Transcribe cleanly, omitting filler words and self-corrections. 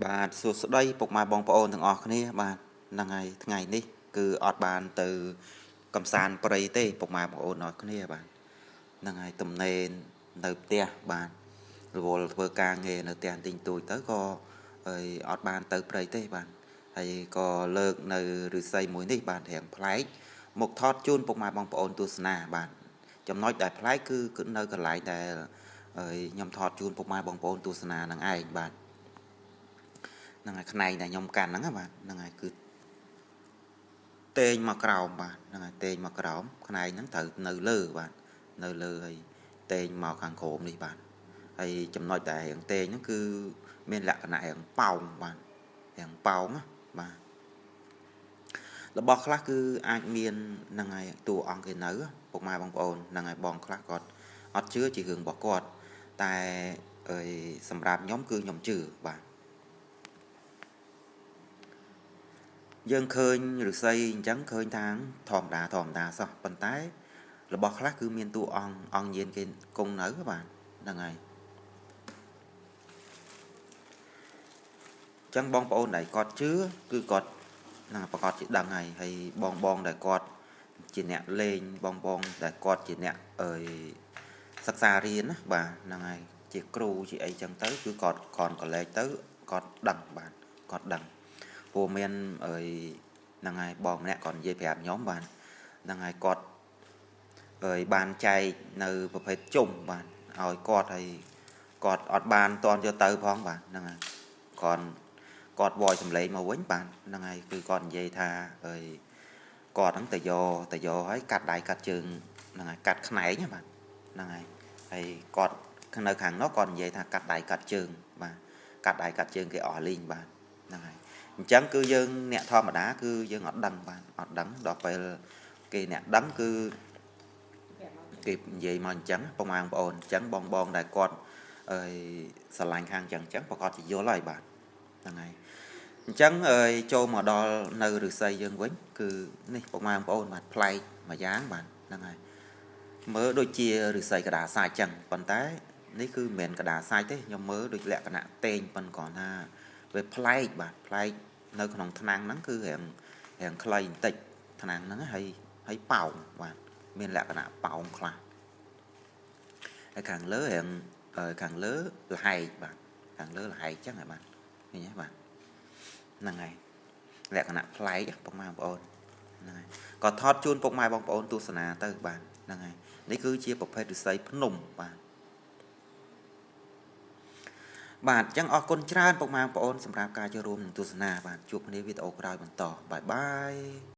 បាទសួស្តីពុកម៉ែបងប្អូនទាំងអស់គ្នាបាទហ្នឹងហើយថ្ងៃនេះគឺអត់បានទៅកំសាន្តព្រៃទេពុកម៉ែបងប្អូនអស់គ្នាបាទហ្នឹងហើយទំនេរនៅផ្ទះបាទរវល់ធ្វើការងារនៅផ្ទះទិញទួយទៅក៏ហើយអត់បានទៅព្រៃទេបាទហើយក៏លើកនៅឫស្សីមួយនេះបាទរៀងប្លែកមកថតជូនពុកម៉ែបងប្អូនទស្សនាបាទចំណុចដែលប្លែកគឺនៅកន្លែងដែលខ្ញុំថតជូនពុកម៉ែបងប្អូនទស្សនានឹងឯងបាទហ្នឹងហើយខ្នែងដែលខ្ញុំកាន់ហ្នឹងបាទហ្នឹងហើយគឺតេងមកក្រោមបាទហ្នឹងហើយតេងមកក្រោមខ្នែងហ្នឹងត្រូវនៅលើបាទនៅលើហើយតេងមកខាងក្រោមនេះបាទហើយចំណុចដែលរាងតេងហ្នឹងគឺមានលក្ខណៈរាងប៉ោងបាទរាងប៉ោងណាបាទរបស់ខ្លះគឺអាចមានហ្នឹងហើយតួអង្គគេនៅពុកម៉ែបងប្អូនហ្នឹងហើយបងខ្លះគាត់អត់ជឿជារឿងរបស់គាត់តែសម្រាប់ខ្ញុំគឺខ្ញុំជឿបាទយើងឃើញឫស្សីអញ្ចឹងឃើញថាធម្មតាសោះប៉ុន្តែរបស់ខ្លះគឺមានតួអង្គយានគេគង់នៅបាទហ្នឹងហើយអញ្ចឹងបងប្អូនដែលគាត់ជឿគឺគាត់ហ្នឹងប្រកាសជាដឹងហើយបងដែលគាត់ជាអ្នកលេងបងដែលគាត់ជាអ្នកសិក្សារៀនណាបាទហ្នឹងហើយជាគ្រូជាអីចឹងទៅគឺគាត់កលេចទៅគាត់ដឹងបាទគាត់ដឹងព្រោះមានហ្នឹងហើយបងម្នាក់គាត់និយាយប្រាប់ខ្ញុំបាទហ្នឹងហើយគាត់បានចែកនៅប្រភេទជុំបាទឲ្យគាត់ហើយគាត់អត់បានតន់យកទៅផងបាទហ្នឹងហើយគាត់វយសម្លេងមកវិញបាទហ្នឹងហើយគឺគាត់និយាយថាគាត់ហ្នឹងទៅយកហើយកាត់ដៃកាត់ជើងហ្នឹងហើយកាត់ខ្នែងបាទហ្នឹងហើយគាត់នៅខាងនោះគាត់និយាយថាកាត់ដៃកាត់ជើងបាទកាត់ដៃកាត់ជើងគេអស់លីងបាទហ្នឹងហើយអញ្ចឹងគឺយើងអ្នកធម្មតាគឺយើងអត់ដឹងបាទអត់ដឹងដល់ពេលគេអ្នកដឹងគឺគេនិយាយមកអញ្ចឹងបងប្អូនអញ្ចឹងបងដែលគាត់ស្រឡាញ់ខាងអញ្ចឹងប្រកាសជាយល់ហើយបាទហ្នឹងហើយអញ្ចឹងចូលមកដល់នៅឫស្សីយើងវិញគឺនេះបងប្អូនបាទប្លែកមួយយ៉ាងបាទហ្នឹងហើយមើលដូចជាឫស្សីកដាសាច់អញ្ចឹងប៉ុន្តែនេះគឺមិនមែនកដាសាច់ទេខ្ញុំមើលដូចលក្ខណៈតេងប៉ុន្តែគ្រាន់ថាវាប្លែកបាទប្លែកនៅក្នុងថ្នាំងហ្នឹងគឺរាងខ្លីបន្តិចថ្នាំងហ្នឹងហើយប៉ោងបាទមានលក្ខណៈប៉ោងខ្លះហើយខាងលើខាងលើលហែកបាទខាងលើលហែកអញ្ចឹងហើយបាទឃើញទេបាទហ្នឹងហើយលក្ខណៈប្លែកពុកម៉ែបងប្អូនហ្នឹងហើយក៏ថតជូនពុកម៉ែបងប្អូនទស្សនាទៅបាទហ្នឹងហើយនេះគឺជាប្រភេទឫស្សីភ្នំបាទបាទអញ្ចឹងអរគុណច្រើនពុកម៉ែបងប្អូនសម្រាប់ការចូលរួមនិងទស្សនាបាទជួបគ្នាវីដេអូក្រោយបន្តបាយបាយ